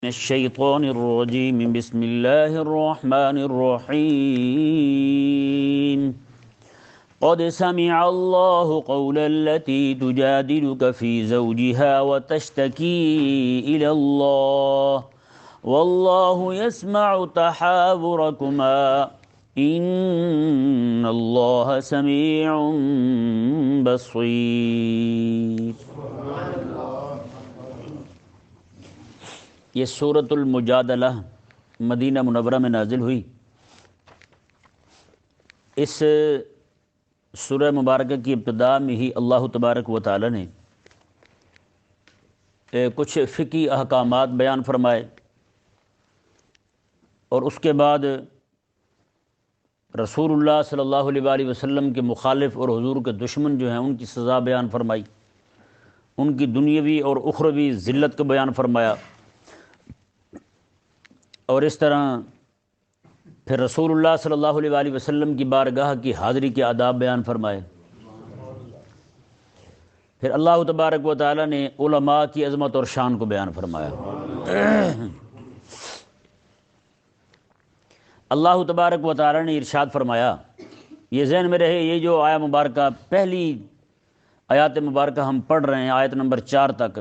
الشيطان الرجيم بسم الله الرحمن الرحيم قد سمع الله قول التي تجادلك في زوجها وتشتكي إلى الله والله يسمع تحاوركما إن الله سميع بصير۔ یہ سورۃ المجادلہ مدینہ منورہ میں نازل ہوئی۔ اس سورہ مبارکہ کی ابتدا میں ہی اللہ تبارک و تعالی نے کچھ فقہی احکامات بیان فرمائے، اور اس کے بعد رسول اللہ صلی اللہ علیہ وآلہ وسلم کے مخالف اور حضور کے دشمن جو ہیں ان کی سزا بیان فرمائی، ان کی دنیاوی اور اخروی ذلت کو بیان فرمایا، اور اس طرح پھر رسول اللہ صلی اللہ علیہ وآلہ وسلم کی بارگاہ کی حاضری کے آداب بیان فرمائے۔ پھر اللہ تبارک و تعالی نے علماء کی عظمت اور شان کو بیان فرمایا۔ اللہ تبارک و تعالی نے ارشاد فرمایا، یہ ذہن میں رہے، یہ جو آیہ مبارکہ پہلی آیات مبارکہ ہم پڑھ رہے ہیں آیت نمبر 4 تک،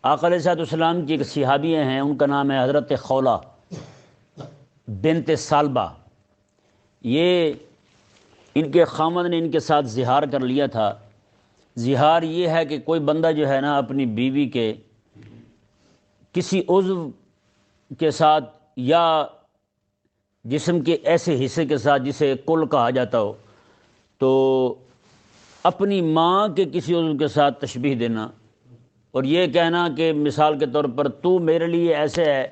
آقا علیہ السلام کی ایک صحابیہ ہیں، ان کا نام ہے حضرت خولہ بنت ثعلبہ۔ یہ ان کے خامد نے ان کے ساتھ زہار کر لیا تھا۔ زہار یہ ہے کہ کوئی بندہ جو ہے نا اپنی بیوی کے کسی عضو کے ساتھ یا جسم کے ایسے حصے کے ساتھ جسے کل کہا جاتا ہو، تو اپنی ماں کے کسی عضو کے ساتھ تشبیہ دینا، اور یہ کہنا کہ مثال کے طور پر تو میرے لیے ایسے ہے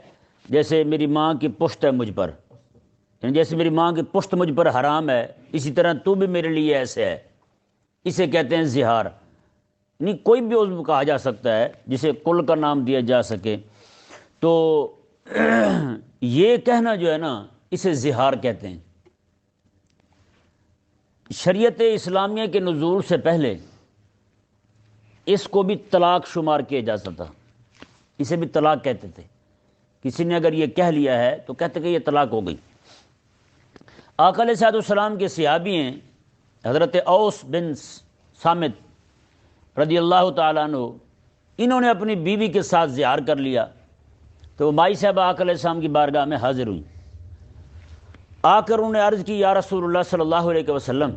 جیسے میری ماں کی پشت ہے مجھ پر، یعنی جیسے میری ماں کی پشت مجھ پر حرام ہے اسی طرح تو بھی میرے لیے ایسے ہے، اسے کہتے ہیں زہار۔ یعنی کوئی بھی عضو کہا جا سکتا ہے جسے کل کا نام دیا جا سکے، تو یہ کہنا جو ہے نا اسے زہار کہتے ہیں۔ شریعت اسلامیہ کے نزول سے پہلے اس کو بھی طلاق شمار کیا جاتا تھا، اسے بھی طلاق کہتے تھے۔ کسی نے اگر یہ کہہ لیا ہے تو کہتے کہ یہ طلاق ہو گئی۔ آقا علیہ السلام کے صحابی ہیں حضرت اوس بن صامت رضی اللہ تعالیٰ عنہ، انہوں نے اپنی بیوی کے ساتھ زہار کر لیا، تو وہ مائی صاحبہ آقا علیہ السلام کی بارگاہ میں حاضر ہوئی۔ آ کر انہوں نے عرض کی، یا رسول اللہ صلی اللہ علیہ وسلم،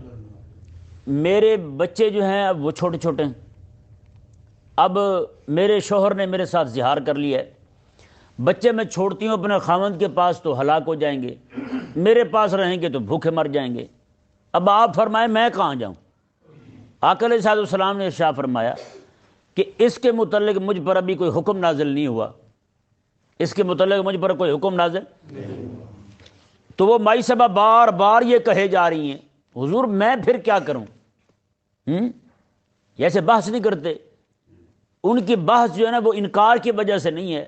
میرے بچے جو ہیں اب وہ چھوٹے چھوٹے ہیں، اب میرے شوہر نے میرے ساتھ زہار کر لیا ہے، بچے میں چھوڑتی ہوں اپنے خاوند کے پاس تو ہلاک ہو جائیں گے، میرے پاس رہیں گے تو بھوکے مر جائیں گے، اب آپ فرمائیں میں کہاں جاؤں؟ آقا علیہ السلام نے ارشاد فرمایا کہ اس کے متعلق مجھ پر ابھی کوئی حکم نازل نہیں ہوا، اس کے متعلق مجھ پر کوئی حکم نازل نہیں۔ تو وہ مائی صاحبہ بار بار یہ کہے جا رہی ہیں، حضور میں پھر کیا کروں؟ ایسے بحث نہیں کرتے۔ ان کی بحث جو ہے نا وہ انکار کی وجہ سے نہیں ہے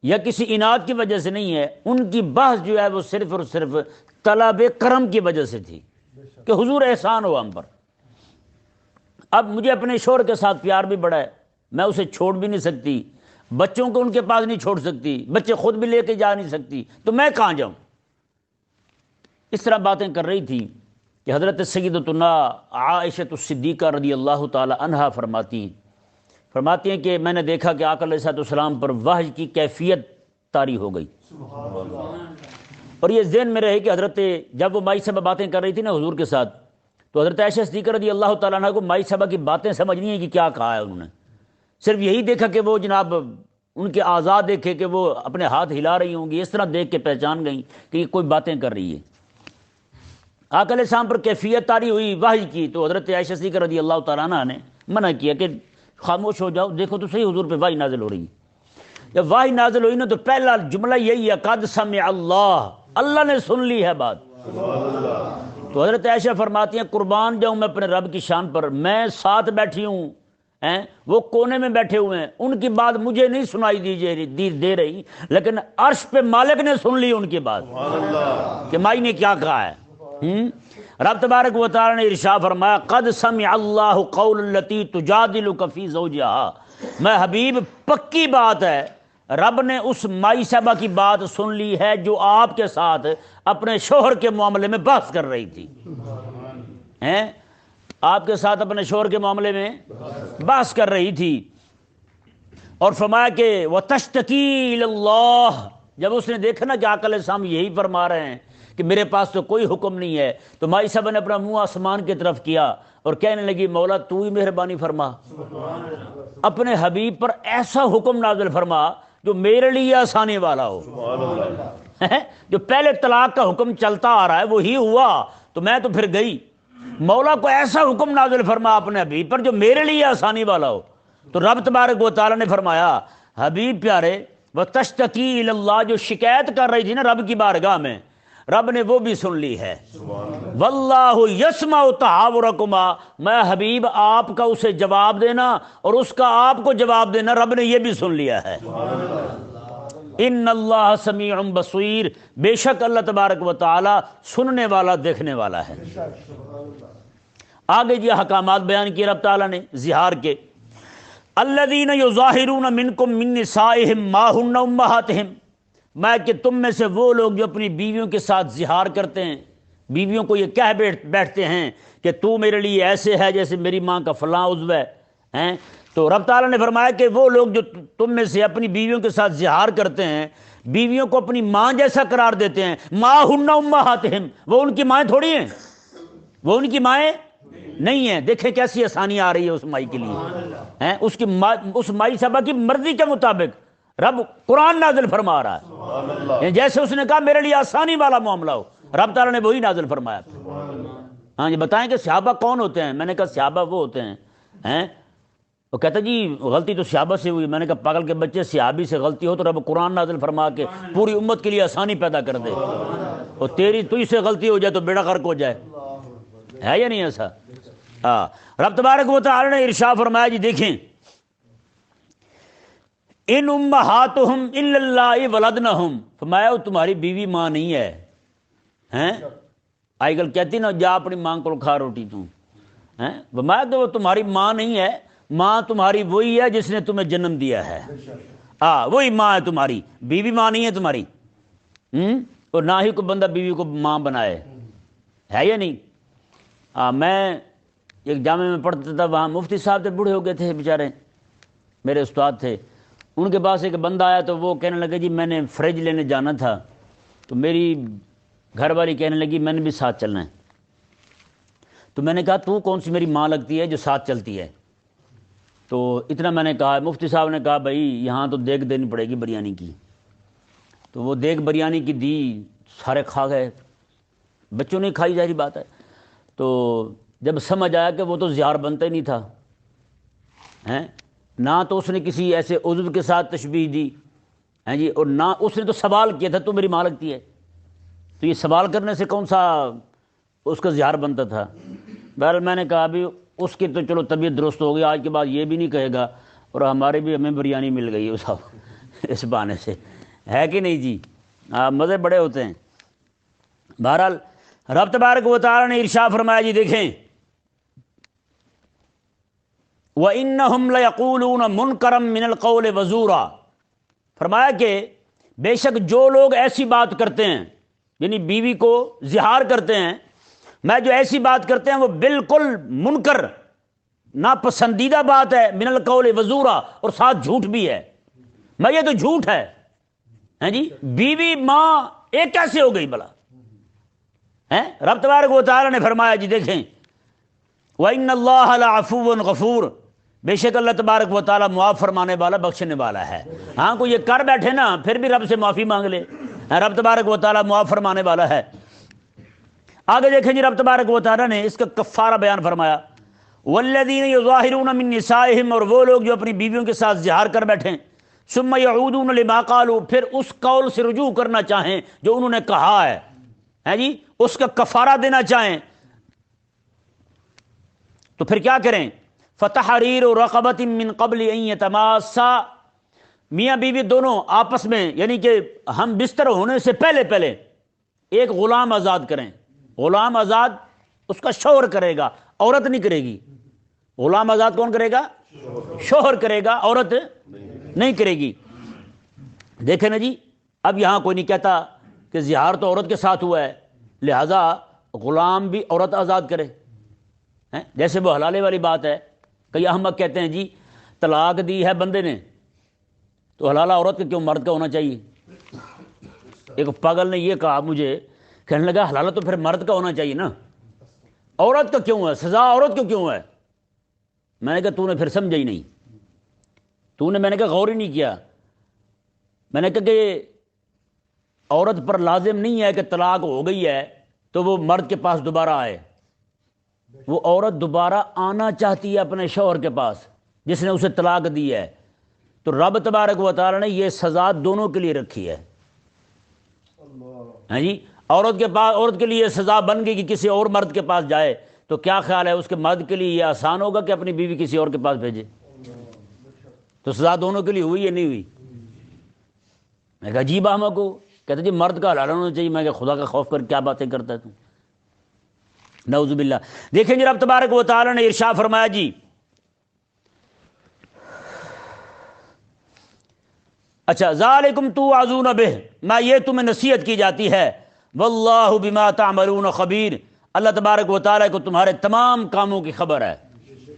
یا کسی عناد کی وجہ سے نہیں ہے، ان کی بحث جو ہے وہ صرف اور صرف طلب کرم کی وجہ سے تھی کہ حضور احسان ہو ہم پر۔ اب مجھے اپنے شوہر کے ساتھ پیار بھی بڑا ہے، میں اسے چھوڑ بھی نہیں سکتی، بچوں کو ان کے پاس نہیں چھوڑ سکتی، بچے خود بھی لے کے جا نہیں سکتی، تو میں کہاں جاؤں؟ اس طرح باتیں کر رہی تھی کہ حضرت سیدتنا عائشہ الصدیقہ رضی اللہ تعالی عنہا فرماتی ہیں کہ میں نے دیکھا کہ آقا علیہ السلام پر وحی کی کیفیت طاری ہو گئی۔ اور یہ ذہن میں رہے کہ حضرت جب وہ مائی صاحبہ باتیں کر رہی تھی نا حضور کے ساتھ، تو حضرت عائشہ صدیقہ رضی اللہ تعالیٰ عنہ کو مائی صاحبہ کی باتیں سمجھ نہیں ہے کہ کیا کہا ہے انہوں نے، صرف یہی دیکھا کہ وہ جناب ان کے اعضاء دیکھے کہ وہ اپنے ہاتھ ہلا رہی ہوں گی، اس طرح دیکھ کے پہچان گئیں کہ یہ کوئی باتیں کر رہی ہے۔ آقا علیہ السلام پر کیفیت طاری ہوئی وحی کی، تو حضرت عائشہ صدیقہ رضی اللہ تعالیٰ عنہ نے منع کیا کہ خاموش ہو جاؤ، دیکھو تو صحیح حضور پہ وحی نازل ہو رہی ہے۔ جب وحی نازل ہوئی نا تو پہلا جملہ یہی ہے، قد سمع اللہ، اللہ نے سن لی ہے بات۔ تو حضرت عائشہ فرماتی ہیں قربان جاؤں میں اپنے رب کی شان پر، میں ساتھ بیٹھی ہوں، وہ کونے میں بیٹھے ہوئے ہیں، ان کی بات مجھے نہیں سنائی دے رہی، لیکن عرش پہ مالک نے سن لی ان کی بات کہ مائی نے کیا کہا ہے۔ رب تبارک و تعالی نے ارشاد فرمایا، قد سمع اللہ قول التی تجادلک فی زوجہا، میں حبیب پکی بات ہے، رب نے اس مائی صاحبہ کی بات سن لی ہے جو آپ کے ساتھ اپنے شوہر کے معاملے میں بحث کر رہی تھی، ہیں آپ کے ساتھ اپنے شوہر کے معاملے میں بحث کر رہی تھی، اور فرمایا کہ وَتَشْتَكِي إِلَى اللَّهِ، جب اس نے دیکھا نا کہ آقا علیہ السلام یہی فرما رہے ہیں کہ میرے پاس تو کوئی حکم نہیں ہے، تو مائی صاحب نے اپنا منہ آسمان کی طرف کیا اور کہنے لگی مولا تو ہی مہربانی فرما، اپنے حبیب پر ایسا حکم نازل فرما جو میرے لیے آسانی والا ہو۔ جو پہلے طلاق کا حکم چلتا آ رہا ہے وہی ہوا تو میں تو پھر گئی، مولا کو ایسا حکم نازل فرما اپنے حبیب پر جو میرے لیے آسانی والا ہو۔ تو رب تبارک و تعالیٰ نے فرمایا حبیب پیارے وَتَشْتَكِي إِلَى اللَّهِ، جو شکایت کر رہی تھی نا رب کی بارگاہ میں، رب نے وہ بھی سن لی ہے۔ وَاللَّهُ يَسْمَعُ تَحَاوُرَكُمَا، میں حبیب آپ کا اسے جواب دینا اور اس کا آپ کو جواب دینا رب نے یہ بھی سن لیا ہے۔ ان اللہ سمیع بصیر، بے شک اللہ تبارک و تعالی سننے والا دیکھنے والا ہے۔ آگے جی احکامات بیان کیے رب تعالیٰ نے زہار کے، الذین یظاہرون منکم من نسائہم ما ہن امہاتہم، میں کہ تم میں سے وہ لوگ جو اپنی بیویوں کے ساتھ زہار کرتے ہیں، بیویوں کو یہ کہہ بیٹھتے ہیں کہ تو میرے لیے ایسے ہے جیسے میری ماں کا فلاں عضو ہے، ہیں تو رب تعالیٰ نے فرمایا کہ وہ لوگ جو تم میں سے اپنی بیویوں کے ساتھ زہار کرتے ہیں، بیویوں کو اپنی ماں جیسا قرار دیتے ہیں، ما ہن امہاتہم، وہ ان کی مائیں تھوڑی ہیں، وہ ان کی مائیں نہیں ہیں۔ دیکھیں کیسی آسانی آ رہی ہے اس مائی کے لیے، اس مائی صاحبہ کی مرضی کے مطابق رب قرآن نازل فرما رہا ہے، جیسے اس نے کہا میرے لیے آسانی والا معاملہ ہو، رب تعالیٰ نے وہی نازل فرمایا۔ ہاں جی بتائیں کہ صحابہ کون ہوتے ہیں؟ میں نے کہا صحابہ وہ ہوتے ہیں، وہ کہتا جی غلطی تو صحابہ سے ہوئی، میں نے کہا پاگل کے بچے، صحابی سے غلطی ہو تو رب قرآن نازل فرما کے پوری امت کے لیے آسانی پیدا کر دے، اور تجھ سے غلطی ہو جائے تو بیڑا غرق ہو جائے، ہے یا نہیں ایسا؟ ہاں رب تبارک و تعالی نے ارشاد فرمایا جی دیکھیں، ان امہاتہم الا اللہ ولدنہم، فرمایا وہ تمہاری بیوی ماں نہیں ہے، ہیں آئی گل کہتی نا جا اپنی ماں کو کھا روٹی تو، ہیں فرمایا کہ وہ تمہاری ماں نہیں ہے، ماں تمہاری وہی ہے جس نے تمہیں جنم دیا ہے، وہی ماں ہے تمہاری، بیوی ماں نہیں ہے تمہاری، اور نہ ہی کوئی بندہ بیوی کو ماں بنائے، ہے یا نہیں؟ میں ایک جامعہ میں پڑھتا تھا، وہاں مفتی صاحب تھے، بوڑھے ہو گئے تھے بیچارے، میرے استاد تھے، ان کے پاس ایک بندہ آیا تو وہ کہنے لگے جی میں نے فریج لینے جانا تھا، تو میری گھر والی کہنے لگی میں نے بھی ساتھ چلنا ہے، تو میں نے کہا تو کون سی میری ماں لگتی ہے جو ساتھ چلتی ہے؟ تو اتنا میں نے کہا، مفتی صاحب نے کہا بھائی یہاں تو دیگ دینی پڑے گی بریانی کی، تو وہ دیگ بریانی کی دی، سارے کھا گئے، بچوں نے کھائی، ظاہری بات ہے، تو جب سمجھ آیا کہ وہ تو زہار بنتا ہی نہیں تھا، نہ تو اس نے کسی ایسے عضو کے ساتھ تشبیہ دی، ہیں جی، اور نہ اس نے تو سوال کیا تھا تو میری ماں لگتی ہے، تو یہ سوال کرنے سے کون سا اس کا زہار بنتا تھا؟ بہرحال میں نے کہا ابھی اس کی تو چلو طبیعت درست ہو گئی، آج کے بعد یہ بھی نہیں کہے گا، اور ہمارے بھی ہمیں بریانی مل گئی ہے صاحب اس بہانے سے، ہے کہ نہیں جی؟ مزے بڑے ہوتے ہیں۔ بہرحال رب تبارک و تعالی نے ارشاد فرمایا جی دیکھیں، وَإِنَّهُمْ لَيَقُولُونَ مُنْكَرًا مِنَ الْقَوْلِ وَزُورًا، فرمایا کہ بے شک جو لوگ ایسی بات کرتے ہیں، یعنی بیوی کو زہار کرتے ہیں، میں جو ایسی بات کرتے ہیں وہ بالکل منکر ناپسندیدہ بات ہے، من القول وزورا، اور ساتھ جھوٹ بھی ہے، میں یہ تو جھوٹ ہے، ہیں جی، بیوی ماں ایک کیسے ہو گئی بلا؟ رب تبارک و تعالی نے فرمایا جی دیکھیں، وَإِنَّ اللَّهَ لَعَفُوٌّ غَفُورٌ، بے شک اللہ تبارک و تعالی معاف فرمانے والا بخشنے والا ہے۔ ہاں کوئی یہ کر بیٹھے نا پھر بھی رب سے معافی مانگ لے، رب تبارک و تعالی معاف فرمانے والا ہے۔ آگے دیکھیں جی رب تبارک و تعالی نے اس کا کفارہ بیان فرمایا، وَالَّذِينَ يُظَاهِرُونَ مِن نِّسَائِهِمْ، اور وہ لوگ جو اپنی بیویوں کے ساتھ زہار کر بیٹھیں، ثُمَّ يَعُودُونَ لِمَا قَالُوا، پھر اس قول سے رجوع کرنا چاہیں جو انہوں نے کہا ہے جی، اس کا کفارہ دینا چاہیں، تو پھر کیا کریں؟ فَتَحْرِيرُ رَقَبَةٍ مِّن قَبْلِ أَن يَتَمَاسَّا، میاں بیوی دونوں آپس میں یعنی کہ ہم بستر ہونے سے پہلے ایک غلام آزاد کریں، غلام آزاد اس کا شوہر کرے گا، عورت نہیں کرے گی، غلام آزاد کون کرے گا؟ شوہر کرے گا، عورت نہیں کرے گی۔ دیکھیں نا جی، اب یہاں کوئی نہیں کہتا کہ زہار تو عورت کے ساتھ ہوا ہے لہذا غلام بھی عورت آزاد کرے، جیسے وہ حلالے والی بات ہے۔ کئی احمق کہتے ہیں جی طلاق دی ہے بندے نے تو حلالہ عورت کا کیوں، مرد کا ہونا چاہیے۔ ایک پاگل نے یہ کہا مجھے، کہنے لگا حلالہ تو پھر مرد کا ہونا چاہیے نا، عورت کا کیوں ہے، سزا عورت کو کیوں ہے؟ میں نے کہا تو نے پھر سمجھا ہی نہیں، میں نے کہا غور ہی نہیں کیا۔ میں نے کہا کہ عورت پر لازم نہیں ہے کہ طلاق ہو گئی ہے تو وہ مرد کے پاس دوبارہ آئے، وہ عورت دوبارہ آنا چاہتی ہے اپنے شوہر کے پاس جس نے اسے طلاق دی ہے، تو رب تبارک و تعالی نے یہ سزا دونوں کے لیے رکھی ہے۔ ہاں جی، عورت کے پاس، عورت کے لیے یہ سزا بن گئی کہ کسی اور مرد کے پاس جائے، تو کیا خیال ہے اس کے مرد کے لیے یہ آسان ہوگا کہ اپنی بیوی کسی اور کے پاس بھیجے؟ تو سزا دونوں کے لیے ہوئی یا نہیں ہوئی؟ میں کہا عجیب احمق کو، کہتے جی مرد کا حلال ہونا چاہیے۔ میں کہا خدا کا خوف کر کیا باتیں کرتا ہے تو، نعوذ باللہ۔ دیکھیں جی رب تبارک و تعالی نے ارشاد فرمایا جی، اچھا ذالکم توعظون بہ، میں یہ تمہیں نصیحت کی جاتی ہے، واللہ بما تعملون خبیر، اللہ تبارک و تعالیٰ کو تمہارے تمام کاموں کی خبر ہے،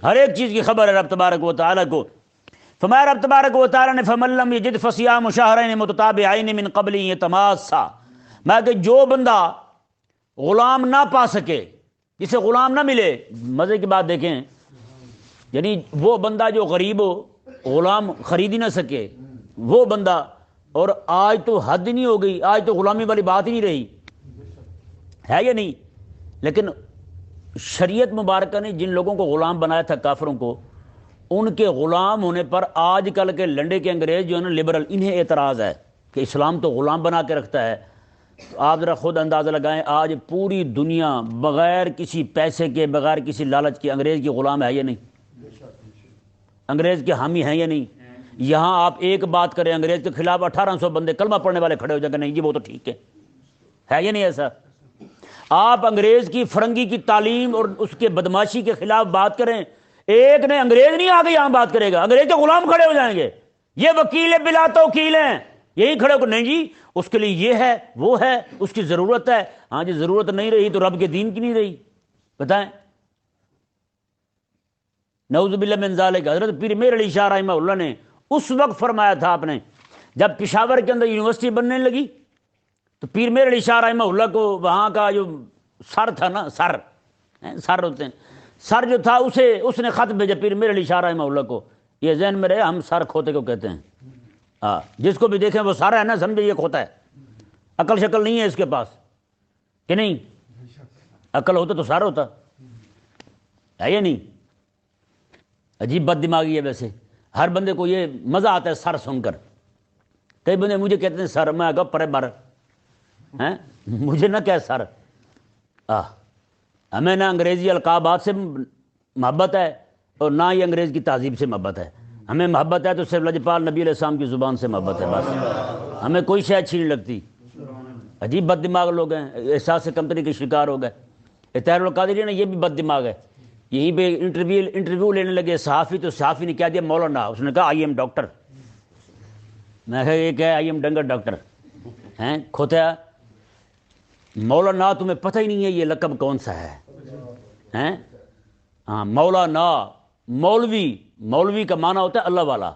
ہر ایک چیز کی خبر ہے رب تبارک و تعالیٰ کو۔ فرمایا رب تبارک و تعالیٰ نے فمن لم یجد فصیام شہرین متتابعین من قبل ان یتماسا، میں کہ جو بندہ غلام نہ پا سکے، جسے غلام نہ ملے، مزے کی بات دیکھیں، یعنی وہ بندہ جو غریب ہو، غلام خرید ہی نہ سکے، وہ بندہ، اور آج تو حد ہی نہیں ہو گئی، آج تو غلامی والی بات ہی نہیں رہی ہے یا نہیں؟ لیکن شریعت مبارکہ نے جن لوگوں کو غلام بنایا تھا کافروں کو، ان کے غلام ہونے پر آج کل کے لنڈے کے انگریز جو ہے نا لبرل، انہیں اعتراض ہے کہ اسلام تو غلام بنا کے رکھتا ہے۔ تو آپ ذرا خود اندازہ لگائیں، آج پوری دنیا بغیر کسی پیسے کے، بغیر کسی لالچ کے انگریز کی غلام ہے یا نہیں؟ انگریز کے حامی ہیں یا نہیں؟ یہاں آپ ایک بات کریں انگریز کے خلاف 1800 بندے کلمہ پڑھنے والے کھڑے ہو جائیں گے، نہیں جی وہ تو ٹھیک ہے یا نہیں ایسا؟ آپ انگریز کی فرنگی کی تعلیم اور اس کے بدماشی کے خلاف بات کریں، ایک نے انگریز نہیں آگے یہاں بات کرے گا، انگریز کے غلام کھڑے ہو جائیں گے، یہ وکیل بلا توکیل ہیں، یہی کھڑے ہو کر نہیں جی اس کے لیے یہ ہے وہ ہے، اس کی ضرورت ہے۔ ہاں جی ضرورت نہیں رہی تو رب کے دین کی نہیں رہی، بتائیں۔ نعوذ باللہ من ذالک، حضرت پیر میر علی شاہ رحمہ اللہ نے اس وقت فرمایا تھا، آپ نے جب پشاور کے اندر یونیورسٹی بننے لگی تو پیر میر علی شاہ رحمہ اللہ کو وہاں کا جو سر تھا نا، سر ہوتے ہیں، سر جو تھا اس نے خط بھیجا پیر میر علی شاہ رحمہ اللہ کو، یہ ذہن میں رہے ہم سر کھوتے کو کہتے ہیں، ہاں جس کو بھی دیکھیں وہ سر ہے نا سمجھے یہ کھوتا ہے، عقل شکل نہیں ہے اس کے پاس کہ نہیں؟ عقل ہوتا تو سر ہوتا ہے یا نہیں؟ عجیب بد دماغی ہے ویسے، ہر بندے کو یہ مزہ آتا ہے سر سن کر۔ کئی بندے مجھے کہتے ہیں سر، میں کہا پرے بر ہیں، مجھے نہ کہ سر، ہمیں نہ انگریزی القابات سے محبت ہے اور نہ ہی انگریز کی تہذیب سے محبت ہے، ہمیں محبت ہے تو صرف لجپال نبی علیہ السلام کی زبان سے محبت ہے، بس ہمیں کوئی شے اچھی نہیں لگتی۔ عجیب بد دماغ لوگ ہیں، احساس کمتری کے شکار ہو گئے۔ طاہر القادری نے یہ بھی بد دماغ ہے، یہیں پہ انٹرویو لینے لگے صحافی، تو صحافی نے کیا دیا مولانا، اس نے کہا آئی ایم ڈاکٹر، میں کہا یہ کیا ہے آئی ایم ڈنگر ڈاکٹر ہیں کھوتیا، مولانا تمہیں پتہ ہی نہیں ہے یہ لقب کون سا ہے؟ ہاں مولانا، مولوی کا معنی ہوتا ہے اللہ والا،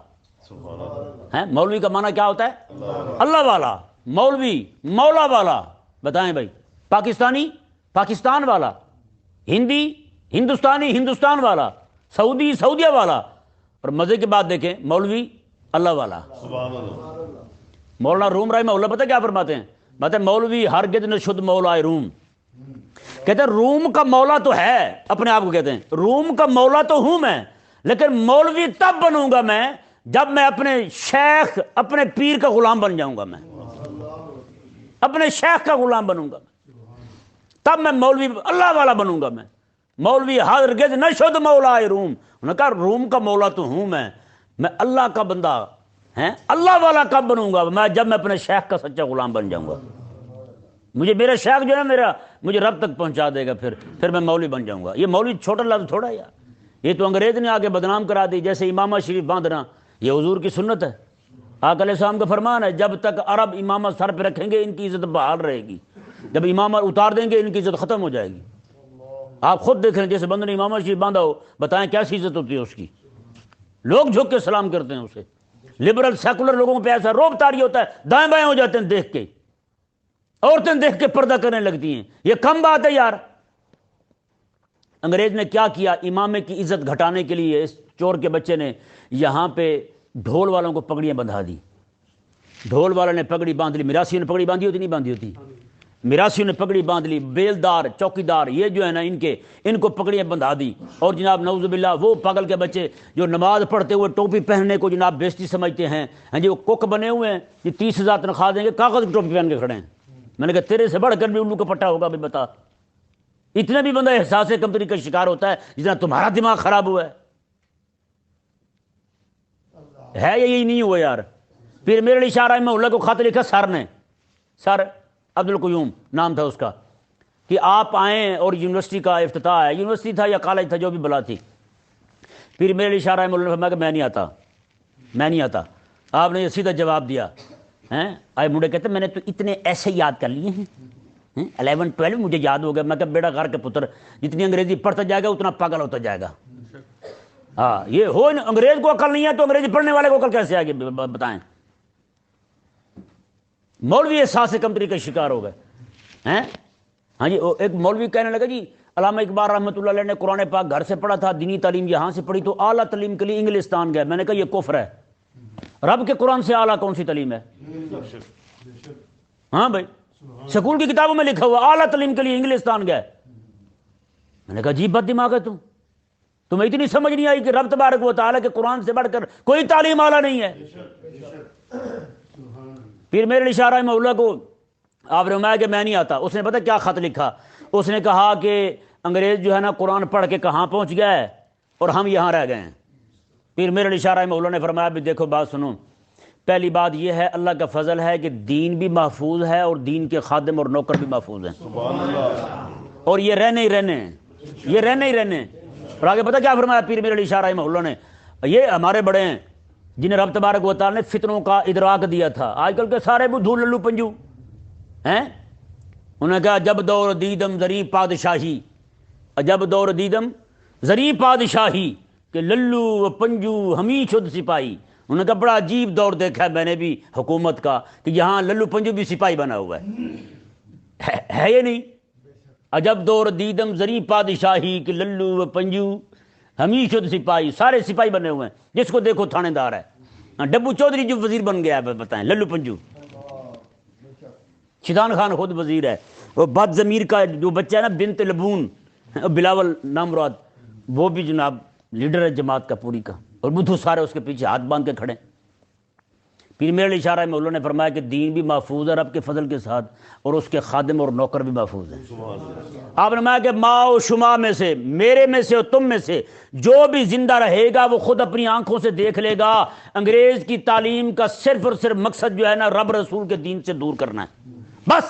مولوی کا معنی کیا ہوتا ہے؟ اللہ والا، مولوی مولا والا، بتائیں بھائی، پاکستانی پاکستان والا، ہندوستانی ہندوستان والا، سعودی سعودیہ والا، اور مزے کی بات دیکھیں مولوی اللہ والا۔ مولانا روم رحمہ اللہ پتہ کیا فرماتے ہیں؟ بات ہے مولوی ہرگز نہ شد مولا روم، کہتے ہیں روم کا مولا تو ہے، اپنے آپ کو کہتے ہیں روم کا مولا تو ہوں میں، لیکن مولوی تب بنوں گا میں جب میں اپنے شیخ، اپنے پیر کا غلام بن جاؤں گا، میں اپنے شیخ کا غلام بنوں گا، تب میں مولوی اللہ والا بنوں گا، میں مولوی ہرگز نہ شد مولا روم، انہوں نے کہا روم کا مولا تو ہوں میں اللہ کا بندہ ہیں، اللہ والا کب بنوں گا میں؟ جب میں اپنے شیخ کا سچا غلام بن جاؤں گا، مجھے میرا شیخ جو ہے مجھے رب تک پہنچا دے گا، پھر میں مولوی بن جاؤں گا۔ یہ مولوی چھوٹا لفظ تھوڑا یار، یہ تو انگریز نے آگے بدنام کرا دی، جیسے امامہ شریف باندھنا یہ حضور کی سنت ہے، آقا علیہ السلام کا فرمان ہے جب تک عرب امامت سر پہ رکھیں گے ان کی عزت بحال رہے گی، جب امامت اتار دیں گے ان کی عزت ختم ہو جائے گی۔ آپ خود دیکھ لیں، جیسے بندے نے امامت شریف باندھا ہو، بتائیں کیسی عزت ہوتی ہے اس کی، لوگ جھک کے سلام کرتے ہیں اسے۔ لبرل سیکولر لوگوں پہ ایسا روب طاری ہوتا ہے، دائیں بائیں ہو جاتے ہیں دیکھ کے، عورتیں دیکھ کے پردہ کرنے لگتی ہیں۔ یہ کم بات ہے یار۔ انگریز نے کیا کیا؟ امامے کی عزت گھٹانے کے لیے اس چور کے بچے نے یہاں پہ ڈھول والوں کو پگڑیاں بندھا دی۔ ڈھول والوں نے پگڑی باندھ لی، میراثیوں نے پگڑی باندھی ہوتی نہیں باندھی ہوتی؟ میراثیوں نے پگڑی باندھ لی، بیلدار چوکیدار یہ جو ہے نا ان کو پگڑیاں بندھا دی۔ اور جناب نعوذ باللہ وہ پاگل کے بچے جو نماز پڑھتے ہوئے ٹوپی پہننے کو جناب بیشتی سمجھتے ہیں، ہاں جی، وہ کک بنے ہوئے ہیں، یہ 30,000 تنخواہ دیں گے، کاغذ کی ٹوپی پہن کے کھڑے ہیں۔ میں نے کہا تیرے سے بڑھ کر بھی الو کا پٹا ہوگا بھی، بتا۔ اتنا بھی بندہ احساس کمتری کا شکار ہوتا ہے جتنا تمہارا دماغ خراب ہوا ہے یہی نہیں ہوا یار۔ پھر میرے لیے اشارہ میں اللہ کو خط لکھا سر نے، سر عبد القیوم نام تھا اس کا، کہ آپ آئیں اور یونیورسٹی کا افتتاح ہے، یونیورسٹی تھا یا کالج تھا جو بھی بلا تھی۔ پھر میرے لیے اشارہ اللہ نے فرمایا کہ میں نہیں آتا۔ آپ نے یہ سیدھا جواب دیا، آئے منڈے کہتے میں نے تو اتنے ایسے یاد کر لیے ہیں، 11 12 مجھے یاد ہو گیا۔ میں کہا بیڑا غر کے پتر، جتنی انگریزی پڑھتا جائے گا اتنا پاگل ہوتا جائے گا۔ ہاں یہ ہو، انگریز کو عقل نہیں ہے تو انگریزی پڑھنے والے کو عقل کیسے آئے گی بتائیں؟ مولوی احساس کمتری کا شکار ہو گئے ہیں۔ ہاں جی، ایک مولوی کہنے لگا جی علامہ اقبال رحمۃ اللہ علیہ نے قرآن پاک گھر سے پڑھا تھا، دینی تعلیم یہاں سے پڑھی، تو اعلیٰ تعلیم کے لیے انگلستان گئے۔ میں نے کہا یہ کفر ہے، رب کے قرآن سے اعلیٰ کون سی تعلیم ہے؟ ہاں بھائی، سکول کی کتابوں میں لکھا ہوا اعلیٰ تعلیم کے لیے انگلستان گئے۔ میں نے کہا جی بد دماغ ہے تمہیں اتنی سمجھ نہیں آئی کہ رب تبارک و تعالیٰ کے قرآن سے بڑھ کر کوئی تعلیم اعلیٰ نہیں ہے؟ پھر میرے اشارہ میں اللہ کو آپ نے فرمایا کہ میں نہیں آتا۔ اس نے پتہ کیا خط لکھا؟ اس نے کہا کہ انگریز جو ہے نا قرآن پڑھ کے کہاں پہنچ گیا ہے اور ہم یہاں رہ گئے ہیں۔ پھر میرے اشارہ میں اللہ نے فرمایا بھی دیکھو بات سنو، پہلی بات یہ ہے اللہ کا فضل ہے کہ دین بھی محفوظ ہے اور دین کے خادم اور نوکر بھی محفوظ ہیں، اور یہ رہنے ہی رہنے ہیں، یہ رہنے ہی رہنے ہیں۔ اور آگے پتہ کیا فرمایا پیر میرے اشارہ میں اللہ نے؟ یہ ہمارے بڑے ہیں جنہیں رب تبارک و تعالیٰ نے فتنوں کا ادراک دیا تھا۔ آج کل کے سارے بدھو للو پنجو ہیں، انہوں نے کہا جب دور دیدم زری پادشاہی، جب دور دیدم زری پادشاہی کہ للو و پنجو ہمیں شد سپاہی۔ انہوں نے کہا بڑا عجیب دور دیکھا ہے میں نے بھی حکومت کا، کہ یہاں للو پنجو بھی سپاہی بنا ہوا ہے یہ نہیں؟ عجب دور دیدم زری پادشاہی کہ للو و پنجو ہمیں شد سپاہی، سارے سپاہی بنے ہوئے ہیں، جس کو دیکھو تھانے دار ہے۔ ڈبو چودھری جو وزیر بن گیا ہے بتائیں، للو پنجو۔ شیطان خان خود وزیر ہے۔ وہ بد ضمیر کا جو بچہ ہے نا بنت لبون، بلاول نام مراد، وہ بھی جناب لیڈر ہے جماعت کا پوری کا، اور بدھو سارے اس کے پیچھے ہاتھ باندھ کے کھڑے۔ پھر میرے اشارہ میں اللہ نے فرمایا کہ دین بھی محفوظ ہے رب کے فضل کے ساتھ، اور اس کے خادم اور نوکر بھی محفوظ ہیں۔ آپ نے فرمایا کہ ماں و شما میں سے، میرے میں سے اور تم میں سے جو بھی زندہ رہے گا وہ خود اپنی آنکھوں سے دیکھ لے گا انگریز کی تعلیم کا صرف اور صرف مقصد جو ہے نا رب رسول کے دین سے دور کرنا ہے، بس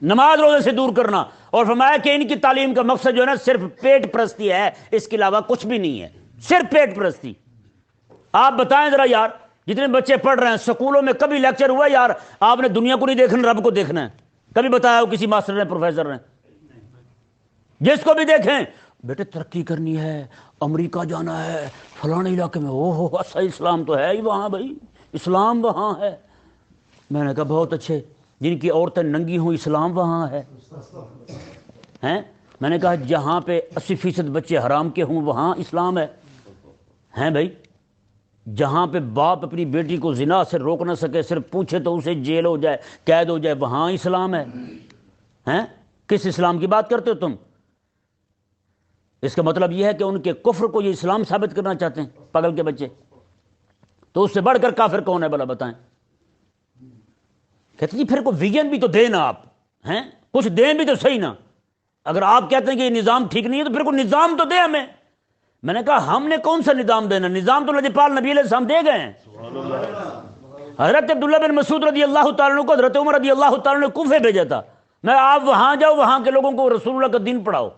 نماز روزے سے دور کرنا۔ اور فرمایا کہ ان کی تعلیم کا مقصد جو ہے نا صرف پیٹ پرستی ہے، اس کے علاوہ کچھ بھی نہیں ہے، صرف پیٹ پرستی۔ آپ بتائیں ذرا یار، جتنے بچے پڑھ رہے ہیں سکولوں میں، کبھی لیکچر ہوا یار آپ نے دنیا کو نہیں دیکھنا رب کو دیکھنا ہے؟ کبھی بتایا ہو کسی ماسٹر نے، پروفیسر نے؟ جس کو بھی دیکھیں بیٹے ترقی کرنی ہے، امریکہ جانا ہے، فلانے علاقے میں، او ہو اچھا اسلام تو ہے ہی وہاں، بھائی اسلام وہاں ہے۔ میں نے کہا بہت اچھے، جن کی عورتیں ننگی ہوں اسلام وہاں ہے ہیں؟ میں نے کہا جہاں پہ 80% بچے حرام کے ہوں وہاں اسلام ہے ہیں بھائی؟ جہاں پہ باپ اپنی بیٹی کو زنا سے روک نہ سکے، صرف پوچھے تو اسے جیل ہو جائے، قید ہو جائے، وہاں اسلام ہے ہیں؟ کس اسلام کی بات کرتے ہو تم؟ اس کا مطلب یہ ہے کہ ان کے کفر کو یہ اسلام ثابت کرنا چاہتے ہیں پاگل کے بچے۔ تو اس سے بڑھ کر کافر کون ہے بھلا بتائیں؟ کہتے جی پھر کو ویژن بھی تو دیں نا آپ، ہیں کچھ دیں بھی تو صحیح نا۔ اگر آپ کہتے ہیں کہ یہ نظام ٹھیک نہیں ہے تو پھر کو نظام تو دے ہمیں۔ میں نے کہا ہم نے کون سا نظام دینا؟ نظام تو لجپال نبی علیہ السلام دے گئے ہیں۔ حضرت عبداللہ بن مسعود رضی اللہ تعالیٰ عنہ کو حضرت عمر رضی اللہ تعالیٰ عنہ نے کوفے بھیجا تھا، میں آپ وہاں جاؤ، وہاں کے لوگوں کو رسول اللہ کا دین پڑھاؤ۔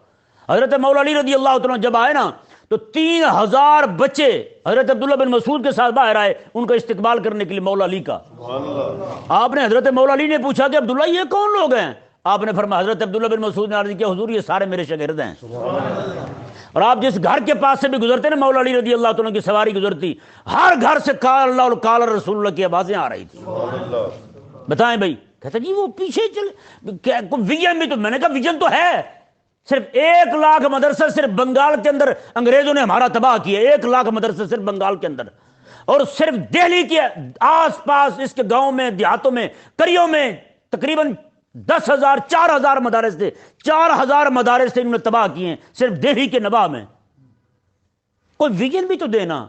حضرت مولا علی رضی اللہ تعالیٰ عنہ جب آئے نا تو 3000 بچے حضرت عبداللہ بن مسعود کے ساتھ باہر آئے ان کا استقبال کرنے کے لیے مولا علی کا. آپ نے حضرت مولا علی نے پوچھا کہ عبداللہ یہ کون لوگ ہیں؟ آپ نے فرمایا، حضرت عبداللہ بن مسعود نے عرض کیا حضور یہ سارے میرے شاگرد ہیں. اور آپ جس گھر کے پاس سے بھی گزرتے نا مولا علی رضی اللہ تعالیٰ کی سواری گزرتی، ہر گھر سے قال اللہ اور قال رسول اللہ کی آوازیں آ رہی تھی. بتائیں بھائی. کہتا جی وہ پیچھے چلے ویژن بھی، تو میں نے کہا ویژن تو ہے. صرف 1 لاکھ مدرسہ صرف بنگال کے اندر انگریزوں نے ہمارا تباہ کیا. 1 لاکھ مدرسہ صرف بنگال کے اندر، اور صرف دہلی کے آس پاس اس کے گاؤں میں دیہاتوں میں کریوں میں تقریباً 10,000 4,000 مدارس تھے. 4,000 مدارس سے انہوں نے تباہ کیے ہیں صرف دہلی کے نواح میں. کوئی ویژن بھی تو دینا.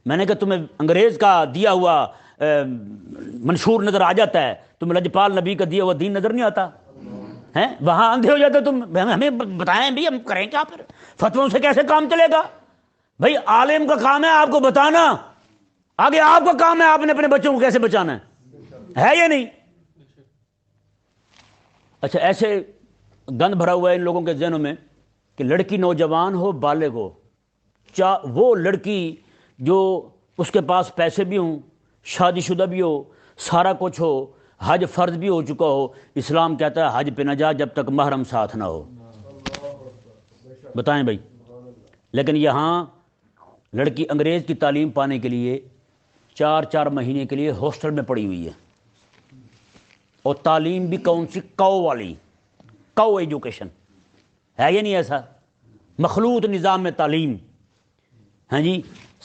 میں نے کہا تمہیں انگریز کا دیا ہوا منشور نظر آ جاتا ہے، تمہیں لجپال نبی کا دیا ہوا دین نظر نہیں آتا ہے؟ وہاں اندھے ہو جاتے. تم ہمیں بتائیں بھی ہم کریں کیا؟ پھر فتووں سے کیسے کام چلے گا بھائی؟ عالم کا کام ہے آپ کو بتانا، آگے آپ کا کام ہے آپ نے اپنے بچوں کو کیسے بچانا ہے یا نہیں. اچھا ایسے گند بھرا ہوا ہے ان لوگوں کے ذہنوں میں کہ لڑکی نوجوان ہو بالغ ہو، وہ لڑکی جو اس کے پاس پیسے بھی ہوں، شادی شدہ بھی ہو، سارا کچھ ہو، حج فرض بھی ہو چکا ہو، اسلام کہتا ہے حج پہ نہ جا جب تک محرم ساتھ نہ ہو. بتائیں بھائی. لیکن یہاں لڑکی انگریز کی تعلیم پانے کے لیے 4 مہینے کے لیے ہاسٹل میں پڑی ہوئی ہے، اور تعلیم بھی کون سی؟ کو والی، کو ایجوکیشن ہے یا نہیں ایسا؟ مخلوط نظام میں تعلیم. ہاں جی،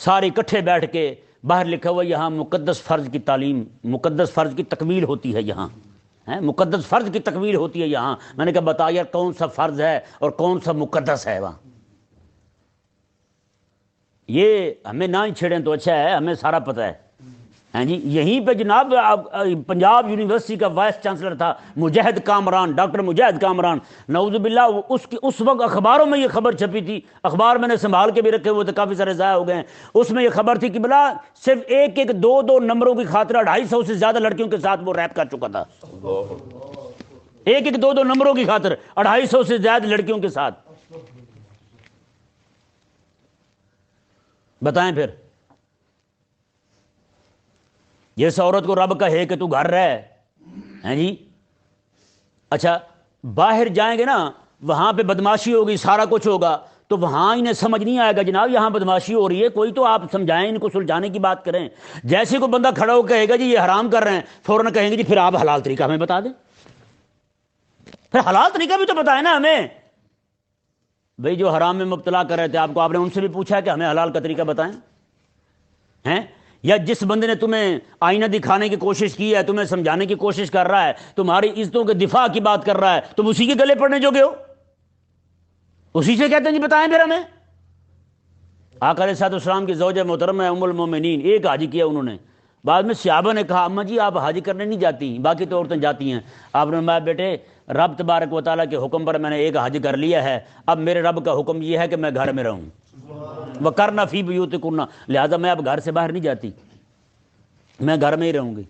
سارے اکٹھے بیٹھ کے باہر لکھا ہوا یہاں مقدس فرض کی تعلیم، مقدس فرض کی تکمیل ہوتی ہے یہاں، مقدس فرض کی تکمیل ہوتی ہے یہاں. میں نے کہا بتا یار کون سا فرض ہے اور کون سا مقدس ہے وہاں؟ یہ ہمیں نہ ہی چھیڑیں تو اچھا ہے، ہمیں سارا پتہ ہے. ہاں جی، یہیں پہ جناب پنجاب یونیورسٹی کا وائس چانسلر تھا مجاہد کامران، ڈاکٹر مجاہد کامران، نعوذ باللہ. اس وقت اخباروں میں یہ خبر چھپی تھی، اخبار میں نے سنبھال کے بھی رکھے ہوئے تھے، کافی سارے ضائع ہو گئے ہیں. اس میں یہ خبر تھی کہ بلا صرف 1-2 نمبروں کی خاطر 250 سے زیادہ لڑکیوں کے ساتھ وہ ریپ کر چکا تھا. 1-2 نمبروں کی خاطر 250 سے زیادہ لڑکیوں کے ساتھ. بتائیں پھر جس عورت کو رب کہے کہ تو گھر رہ ہیں جی. اچھا باہر جائیں گے نا، وہاں پہ بدماشی ہوگی، سارا کچھ ہوگا، تو وہاں انہیں سمجھ نہیں آئے گا جناب یہاں بدماشی ہو رہی ہے، کوئی تو آپ سمجھائیں، ان کو سلجھانے کی بات کریں. جیسے کوئی بندہ کھڑا ہو کہے گا جی یہ حرام کر رہے ہیں، فوراً کہیں گے جی پھر آپ حلال طریقہ ہمیں بتا دیں. پھر حلال طریقہ بھی تو بتائیں نا ہمیں. بھئی جو حرام میں مبتلا کر رہے تھے آپ نے ان سے بھی پوچھا ہے کہ ہمیں حلال کا طریقہ بتائیں ہیں؟ یا جس بندے نے تمہیں آئینہ دکھانے کی کوشش کی ہے، تمہیں سمجھانے کی کوشش کر رہا ہے، تمہاری عزتوں کے دفاع کی بات کر رہا ہے، تم اسی کے گلے پڑنے جوگے ہو؟ اسی سے کہتے ہیں جی بتائیں پھر ہمیں. آقا علیہ السلام کی زوجہ محترمہ ام المومنین، ایک حج کیا انہوں نے. بعد میں صحابہ نے کہا اماں جی آپ حج کرنے نہیں جاتی، باقی تو عورتیں جاتی ہیں. آپ نے فرمایا بیٹے رب تبارک و تعالیٰ کے حکم پر میں نے ایک حج کر لیا ہے، اب میرے رب کا حکم یہ ہے کہ میں گھر میں رہوں. وَقَرْنَ فِي بُيُوتِكُنَّ، لہذا میں اب گھر سے باہر نہیں جاتی، میں گھر میں ہی رہوں گی.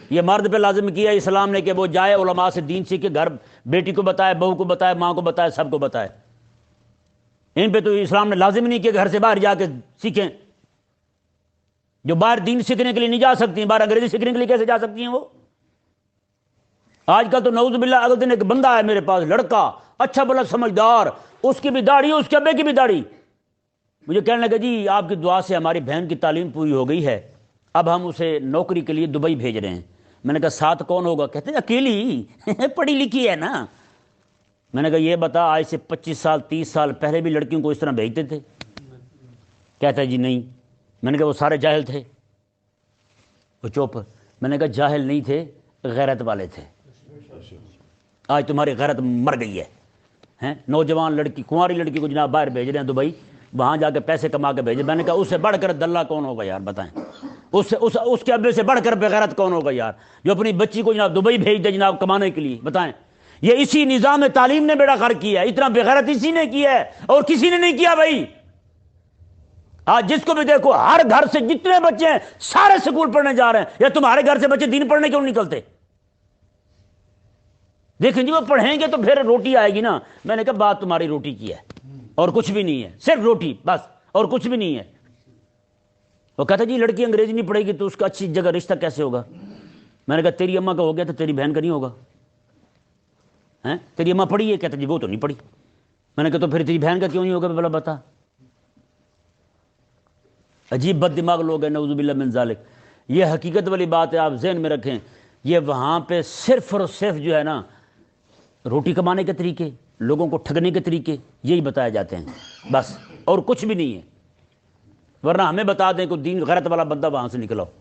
یہ مرد پہ لازم کیا اسلام نے کہ وہ جائے علماء سے دین سیکھے، گھر بیٹی کو بتائے، بہو کو بتائے، ماں کو بتائے، سب کو بتائے. ان پہ تو اسلام نے لازم نہیں کہ گھر سے باہر جا کے سیکھیں. جو باہر دین سیکھنے کے لیے نہیں جا سکتی، باہر انگریزی سیکھنے کے لیے کیسے جا سکتی ہیں وہ؟ آج کل تو نعوذ باللہ اگلے دن ایک بندہ ہے میرے پاس، لڑکا اچھا بلا سمجھدار، اس کی بھی داڑھی، اس کے ابے کی بھی داڑھی. مجھے کہنے لگا جی آپ کی دعا سے ہماری بہن کی تعلیم پوری ہو گئی ہے، اب ہم اسے نوکری کے لیے دبئی بھیج رہے ہیں. میں نے کہا ساتھ کون ہوگا؟ کہتے ہیں اکیلی پڑھی لکھی ہے نا. میں نے کہا یہ بتا آج سے 25 سال 30 سال پہلے بھی لڑکیوں کو اس طرح بھیجتے تھے؟ کہتا ہے جی نہیں. میں نے کہا وہ سارے جاہل تھے؟ وہ چپ. میں نے کہا جاہل نہیں تھے، غیرت والے تھے. آج تمہاری غیرت مر گئی ہے. نوجوان لڑکی، کنواری لڑکی کو جناب باہر بھیج رہے ہیں دبئی، وہاں جا کے پیسے کما کے بھیجے. میں نے کہا اس سے بڑھ کر دلہ کون ہوگا یار بتائیں؟ اس کے ابے سے بڑھ کر بغیرت کون ہوگا یار جو اپنی بچی کو جناب دبئی بھیج دے جناب کمانے کے لیے؟ بتائیں. یہ اسی نظام تعلیم نے بیڑا غرق کیا ہے. اتنا بغیرت اسی نے کیا ہے اور کسی نے نہیں کیا بھائی. آج جس کو بھی دیکھو ہر گھر سے جتنے بچے ہیں سارے سکول پڑھنے جا رہے ہیں. یا تمہارے گھر سے بچے دین پڑھنے کیوں نہیں نکلتے؟ دیکھیں جی وہ پڑھیں گے تو پھر روٹی آئے گی نا. میں نے کہا بات تمہاری روٹی کی ہے اور کچھ بھی نہیں ہے، صرف روٹی بس اور کچھ بھی نہیں ہے. وہ کہتا جی لڑکی انگریزی نہیں پڑھے گی تو اس کا اچھی جگہ رشتہ کیسے ہوگا؟ میں نے کہا تیری اماں کا ہو گیا تو تیری بہن کا نہیں ہوگا؟ تیری اماں پڑھی ہے؟ کہتا جی وہ تو نہیں پڑھی۔ میں نے کہا تو پھر تیری بہن کا کیوں نہیں ہوگا بلا بتا؟ عجیب بد دماغ لوگ ہیں، نعوذ باللہ من ذالک۔ یہ حقیقت والی بات ہے، آپ ذہن میں رکھیں۔ یہ وہاں پہ صرف اور صرف جو ہے نا روٹی کمانے کے طریقے، لوگوں کو ٹھگنے کے طریقے یہی بتائے جاتے ہیں بس، اور کچھ بھی نہیں ہے۔ ورنہ ہمیں بتا دیں کوئی دین غیرت والا بندہ وہاں سے نکلا ہو۔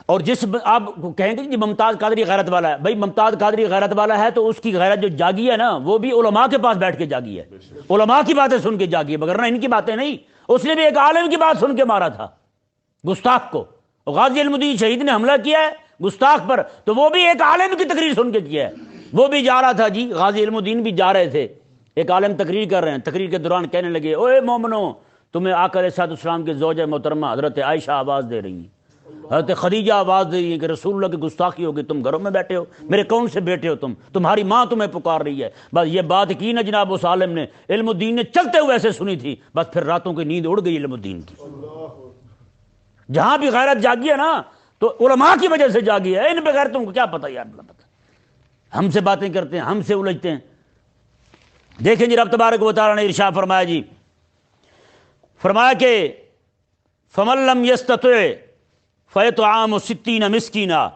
اور جس آپ کہیں گے جی ممتاز قادری غیرت والا ہے، بھائی ممتاز قادری غیرت والا ہے تو اس کی غیرت جو جاگی ہے نا وہ بھی علماء کے پاس بیٹھ کے جاگی ہے، علماء کی باتیں سن کے جاگی ہے، مگر نہ ان کی باتیں نہیں۔ اس نے بھی ایک عالم کی بات سن کے مارا تھا گستاخ کو۔ غازی علم الدین شہید نے حملہ کیا ہے گستاخ پر، تو وہ بھی ایک عالم کی تقریر سن کے کیا ہے۔ وہ بھی جا رہا تھا جی، غازی علم الدین بھی جا رہے تھے، ایک عالم تقریر کر رہے ہیں، تقریر کے دوران کہنے لگے اوے مومنو، تمہیں آقا علیہ السلام کے زوجہ محترمہ حضرت عائشہ آواز دے رہی ہیں، حضرت خدیجہ آواز دے رہی ہے کہ رسول اللہ کی گستاخی ہوگی، تم گھروں میں بیٹھے ہو، میرے کون سے بیٹے ہو تم، تمہاری ماں تمہیں پکار رہی ہے۔ بس یہ بات کی نا جناب اس عالم نے، علم الدین نے چلتے ہوئے ایسے سنی تھی، بس پھر راتوں کی نیند اڑ گئی علم الدین کی۔ جہاں بھی غیرت جاگی ہے نا تو علماء کی وجہ سے جاگی ہے، ان بغیرتوں کو کیا پتہ یار، پتہ ہم سے باتیں کرتے ہیں، ہم سے الجھتے ہیں۔ دیکھیں جی رب تبارک و تعالیٰ نے ارشاد فرمایا جی، فرمایا کہ فَمَن لَّمْ يَسْتَطِعْ فَيُطْعِمُ 60 مسکینا،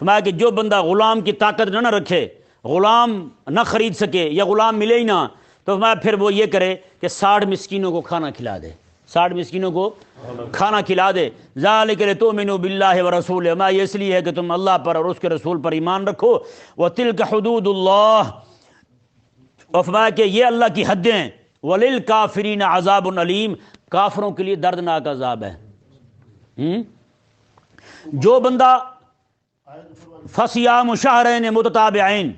فرمایا کہ جو بندہ غلام کی طاقت نہ رکھے، غلام نہ خرید سکے یا غلام ملے ہی نہ، تو فرمایا پھر وہ یہ کرے کہ 60 مسکینوں کو کھانا کھلا دے، 60 مسکینوں کو کھانا کھلا دے۔ ذَلِكَ لِتُؤْمِنُوا بِاللَّهِ وَرَسُولِهِ، میں یہ اس لیے ہے کہ تم اللہ پر اور اس کے رسول پر ایمان رکھو۔ وَتِلْكَ حُدُودُ اللَّهِ، اور فرمایا کہ یہ اللہ کی حدیں ہیں۔ وَلِلْكَافِرِينَ عَذَابٌ عَلِيمٌ، کافروں کے لیے دردناک عذاب ہے۔ جو بندہ فَصِيَامُ شَهْرَيْنِ مُتَتَابِعَيْنِ،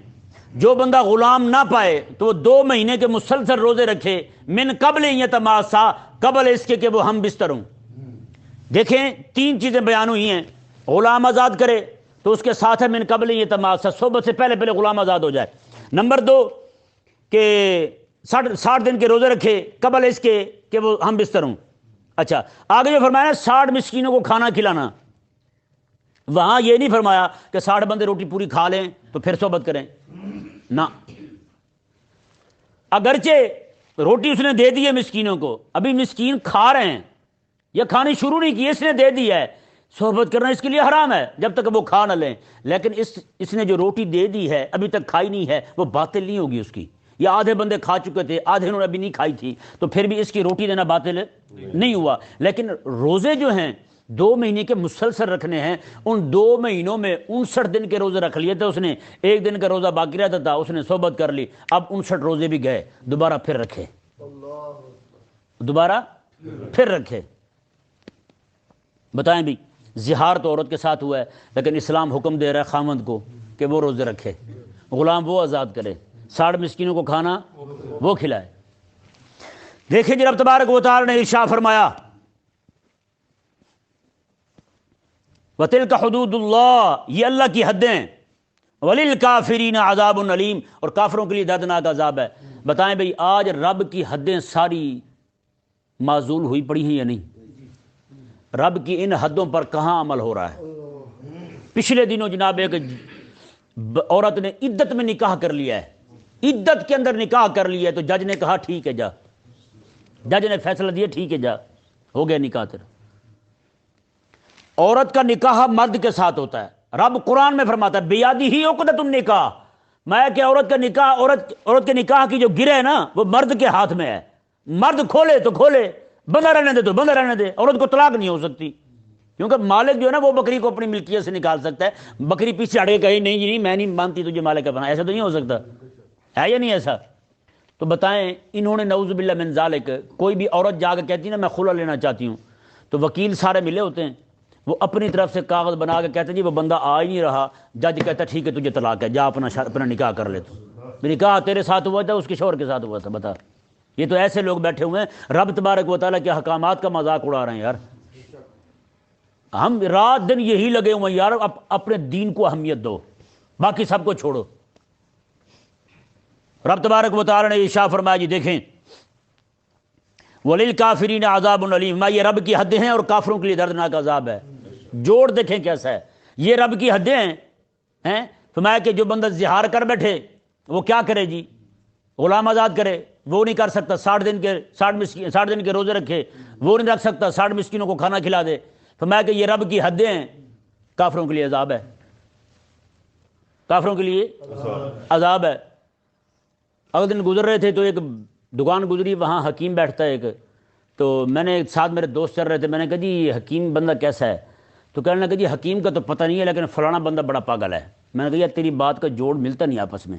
جو بندہ غلام نہ پائے تو وہ 2 مہینے کے مسلسل روزے رکھے، من قبل یتماسا، قبل اس کے کہ وہ ہم بستر ہوں۔ دیکھیں 3 چیزیں بیان ہوئی ہیں، غلام آزاد کرے تو اس کے ساتھ ہے من قبل یتماسا، صحبت سے پہلے پہلے غلام آزاد ہو جائے۔ نمبر 2 کہ 60 دن کے روزے رکھے قبل اس کے کہ وہ ہم بستر ہوں۔ اچھا آگے جو فرمایا نا 60 مسکینوں کو کھانا کھلانا، وہاں یہ نہیں فرمایا کہ 60 بندے روٹی پوری کھا لیں تو پھر صحبت کریں، نہ، اگرچہ روٹی اس نے دے دی ہے مسکینوں کو، ابھی مسکین کھا رہے ہیں یا کھانی شروع نہیں کی، اس نے دے دی ہے، صحبت کرنا اس کے لیے حرام ہے جب تک وہ کھا نہ لیں۔ لیکن اس نے جو روٹی دے دی ہے ابھی تک کھائی نہیں ہے، وہ باطل نہیں ہوگی اس کی، یا آدھے بندے کھا چکے تھے، آدھے انہوں نے ابھی نہیں کھائی تھی، تو پھر بھی اس کی روٹی دینا باطل نہیں ہوا۔ لیکن روزے جو ہیں 2 مہینے کے مسلسل رکھنے ہیں، ان 2 مہینوں میں 59 دن کے روزے رکھ لیے تھے اس نے، 1 دن کا روزہ باقی رہتا تھا، اس نے صحبت کر لی، اب 59 روزے بھی گئے، دوبارہ پھر رکھے، دوبارہ پھر رکھے۔ بتائیں بھی، زہار تو عورت کے ساتھ ہوا ہے، لیکن اسلام حکم دے رہا ہے خامند کو کہ وہ روزے رکھے، غلام وہ آزاد کرے، 60 مسکینوں کو کھانا وہ کھلائے۔ دیکھیں جی رب تبارک و تعالی نے ارشاد فرمایا وَتِلْكَ حُدُودُ اللَّهِ، یہ اللہ کی حدیں، وَلِلْكَافِرِينَ عَذَابٌ عَلِيمٌ، اور کافروں کے لیے دردناک عذاب ہے۔ بتائیں بھئی آج رب کی حدیں ساری معزول ہوئی پڑی ہیں یا نہیں؟ رب کی ان حدوں پر کہاں عمل ہو رہا ہے؟ پچھلے دنوں جناب ایک عورت نے عدت میں نکاح کر لیا ہے، عدت کے اندر نکاح کر لیا ہے، تو جج نے کہا ٹھیک ہے جا، جج نے فیصلہ دیا ٹھیک ہے جا، ہو گیا نکاح تیرا۔ عورت کا نکاح مرد کے ساتھ ہوتا ہے، رب قرآن میں فرماتا ہے بیادی عقدۃ النکاح، میں کہ عورت کا نکاح، عورت کے نکاح کی جو گرہ ہے نا وہ مرد کے ہاتھ میں ہے، مرد کھولے تو کھولے، بندہ رہنے دے تو بندہ رہنے دے، عورت کو طلاق نہیں ہو سکتی، کیونکہ مالک جو ہے نا وہ بکری کو اپنی ملکیت سے نکال سکتا ہے، بکری پیچھے ہٹ کے کہے نہیں جی نہیں میں نہیں مانتی تجھے مالک بنا، ایسا تو نہیں ہو سکتا ہے یا نہیں ایسا؟ تو بتائیں انہوں نے نعوذ باللہ من ذالک، کوئی بھی عورت جا کے کہتی نا میں خلا لینا چاہتی ہوں، تو وکیل سارے ملے ہوتے ہیں، وہ اپنی طرف سے کاغذ بنا کے کہتے ہیں جی وہ بندہ آ ہی نہیں رہا، جج کہتا ہے ٹھیک ہے تجھے طلاق ہے، جا اپنا نکاح کر لے، تو نکاح تیرے ساتھ ہوا تھا اس کے شوہر کے ساتھ ہوا تھا، بتا۔ یہ تو ایسے لوگ بیٹھے ہوئے ہیں رب تبارک و تعالیٰ کے احکامات کا مذاق اڑا رہے ہیں یار، ہم رات دن یہی لگے ہوئے ہیں یار، اپنے دین کو اہمیت دو، باقی سب کو چھوڑو۔ رب تبارک و تعالیٰ نے ارشاد فرمایا جی دیکھیں وَلِلْكَافِرِينَ عَذَابٌ أَلِيمٌ، یہ رب کی حدیں ہیں اور کافروں کے لیے دردناک عذاب ہے۔ جوڑ دیکھیں کیسا ہے، یہ رب کی حدیں ہیں۔ فرمایا کہ جو بندہ زہار کر بیٹھے وہ کیا کرے جی، غلام آزاد کرے، وہ نہیں کر سکتا۔ 60 دن کے روزے رکھے، وہ نہیں رکھ سکتا۔ 60 مسکینوں کو کھانا کھلا دے۔ فرمایا کہ یہ رب کی حدیں ہیں، کافروں کے لیے عذاب ہے، کافروں کے لیے عذاب ہے۔ اگلے دن گزر رہے تھے تو ایک دکان گزری، وہاں حکیم بیٹھتا ہے ایک، تو میں نے ساتھ میرے دوست چل رہے تھے، میں نے کہا جی یہ حکیم بندہ کیسا ہے؟ تو کہنے لگا جی حکیم کا تو پتہ نہیں ہے لیکن فلانا بندہ بڑا پاگل ہے۔ میں نے کہا یار تیری بات کا جوڑ ملتا نہیں آپس میں،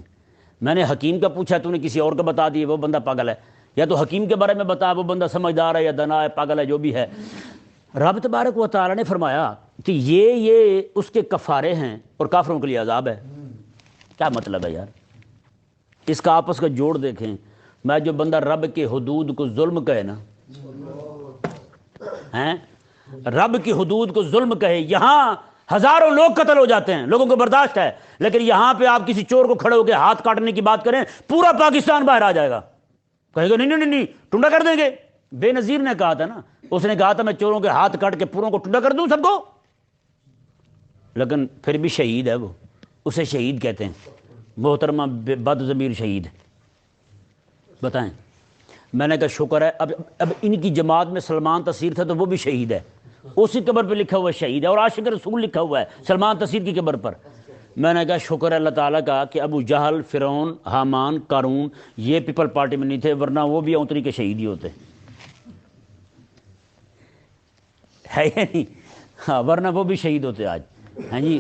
میں نے حکیم کا پوچھا تو نے کسی اور کا بتا دیا وہ بندہ پاگل ہے، یا تو حکیم کے بارے میں بتا وہ بندہ سمجھدار ہے یا دنا ہے پاگل ہے جو بھی ہے۔ رب تبارک و تعالی نے فرمایا کہ یہ اس کے کفارے ہیں اور کافروں کے لیے عذاب ہے۔ کیا مطلب ہے یار؟ اس کا آپس کا جوڑ دیکھیں۔ میں جو بندہ رب کے حدود کو ظلم کہے نا، ہیں رب کی حدود کو ظلم کہے، یہاں ہزاروں لوگ قتل ہو جاتے ہیں، لوگوں کو برداشت ہے، لیکن یہاں پہ آپ کسی چور کو کھڑے ہو کے ہاتھ کاٹنے کی بات کریں پورا پاکستان باہر آ جائے گا، کہے گا نہیں ٹنڈا کر دیں گے۔ بے نظیر نے کہا تھا نا، اس نے کہا تھا میں چوروں کے ہاتھ کاٹ کے پوروں کو ٹنڈا کر دوں سب کو، لیکن پھر بھی شہید ہے وہ، اسے شہید کہتے ہیں، محترمہ بد ضمیر شہید۔ بتائیں، میں نے کہا شکر ہے، اب ان کی جماعت میں سلمان تصیر تھا تو وہ بھی شہید ہے، اسی قبر پہ لکھا ہوا شہید ہے، اور عاشق رسول لکھا ہوا ہے سلمان تصیر کی قبر پر۔ میں نے کہا شکر ہے اللہ تعالیٰ کا کہ ابو جہل، فرعون، حامان، قارون یہ پیپل پارٹی میں نہیں تھے، ورنہ وہ بھی اونتری کے شہید ہی ہوتے ہے یا نہیں؟ ہاں ورنہ وہ بھی شہید ہوتے آج۔ ہاں جی،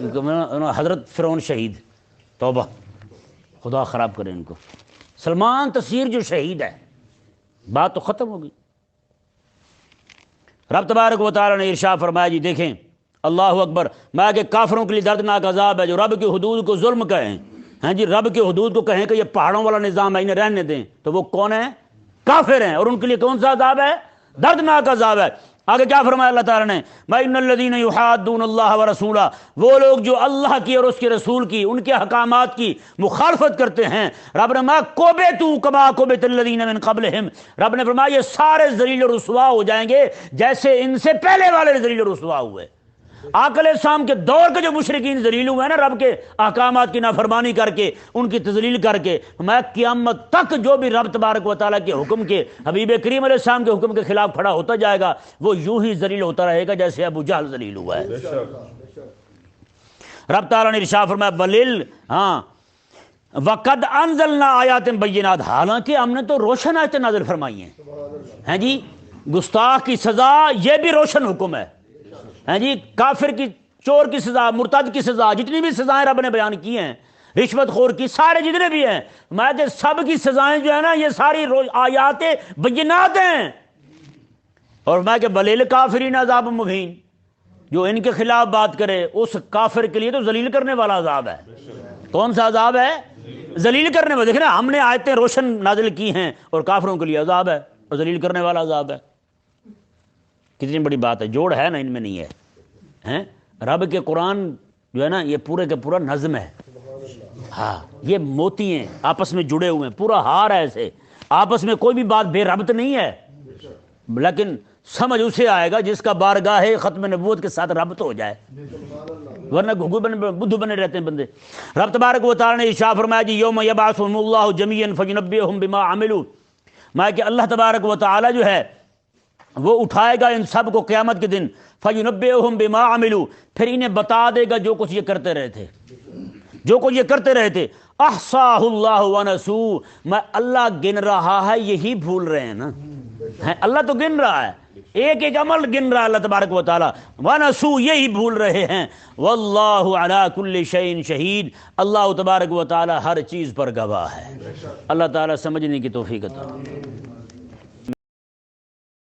حضرت فرعون شہید، توبہ، خدا خراب کرے ان کو۔ سلمان تصیر جو شہید ہے، بات تو ختم ہوگی۔ رب تبارک و تعالی نے ارشاد فرمایا جی دیکھیں، اللہ اکبر، میں کہ کافروں کے لیے دردناک عذاب ہے جو رب کی حدود کو ظلم کہیں۔ ہاں جی، رب کی حدود کو کہیں کہ یہ پہاڑوں والا نظام ہے انہیں رہنے دیں، تو وہ کون ہیں؟ کافر ہیں، اور ان کے لیے کون سا عذاب ہے؟ دردناک عذاب ہے۔ آگے کیا فرمایا اللہ تعالیٰ نے؟ وَإِنَّ الَّذِينَ يُحَادُّونَ اللَّهَ وَرَسُولَهُ، وہ لوگ جو اللہ کی اور اس کے رسول کی، ان کے احکامات کی مخالفت کرتے ہیں، رب نے فرمایا كُبِتُوا كَمَا كُبِتَ الَّذِينَ مِن قَبْلِهِمْ، رب نے فرمایا یہ سارے ذلیل و رسوا ہو جائیں گے جیسے ان سے پہلے والے ذلیل و رسوا ہوئے۔ آقا علیہ السلام کے دور کے جو مشرکین ذلیل ہوئے ہیں نا رب کے احکامات کی نافرمانی کر کے، ان کی تذلیل کر کے، میں قیامت تک جو بھی رب تبارک و تعالیٰ کے حکم کے، حبیب کریم علیہ السلام کے حکم کے خلاف کھڑا ہوتا جائے گا، وہ یوں ہی ذلیل ہوتا رہے گا جیسے ابو جہل ذلیل ہوا ہے۔ رب تعالیٰ نے ارشاد فرمایا وَقَدْ أَنزَلْنَا آیَاتٍ بَيِّنَاتٍ، حالانکہ ہم نے تو روشن آیتیں نازل فرمائی ہیں جی۔ گستاخ کی سزا یہ بھی روشن حکم ہے، ہیں جی، کافر کی، چور کی سزا، مرتد کی سزا، جتنی بھی سزائیں رب نے بیان کی ہیں، رشوت خور کی، سارے جتنے بھی ہیں، میں کہ سب کی سزائیں جو ہیں نا یہ ساری آیات بینات ہیں۔ اور میں کہ وَلِلْكَافِرِينَ عَذَابٌ مُّهِينٌ، جو ان کے خلاف بات کرے اس کافر کے لیے تو ذلیل کرنے والا عذاب ہے۔ کون سا عذاب ہے؟ ذلیل کرنے والا۔ دیکھیں نا، ہم نے آیتیں روشن نازل کی ہیں اور کافروں کے لیے عذاب ہے اور ذلیل کرنے والا عذاب ہے۔ کتنی بڑی بات ہے، جوڑ ہے نا ان میں نہیں ہے۔ رب کے قرآن جو ہے نا یہ پورے کا پورا نظم ہے، ہاں یہ موتی ہیں آپس میں جڑے ہوئے ہیں، پورا ہار ہے ایسے، آپس میں کوئی بھی بات بے ربط نہیں ہے، لیکن سمجھ اسے آئے گا جس کا بارگاہ ختم نبوت کے ساتھ ربط ہو جائے، ورنہ بدھو بنے رہتے ہیں بندے۔ رب تبارک و تعالی نے ارشاد فرمایا جی یوم یبعثہم اللہ جمیعا فینبئہم بما عملوا، میں کہ اللہ تبارک و تعالی جو ہے وہ اٹھائے گا ان سب کو قیامت کے دن، فینبئہم بما عملوا، پھر انہیں بتا دے گا جو کچھ یہ کرتے رہے تھے، جو کچھ یہ کرتے رہے تھے۔ احصاہ اللہ ونسوہ، میں اللہ گن رہا ہے یہی بھول رہے ہیں نا، اللہ تو گن رہا ہے، ایک ایک عمل گن رہا ہے اللہ تبارک و تعالی، ونسوہ یہی بھول رہے ہیں، واللہ علی کل شیء شہید، اللہ تبارک و تعالی ہر چیز پر گواہ ہے۔ اللہ تعالی سمجھنے کی توفیق عطا۔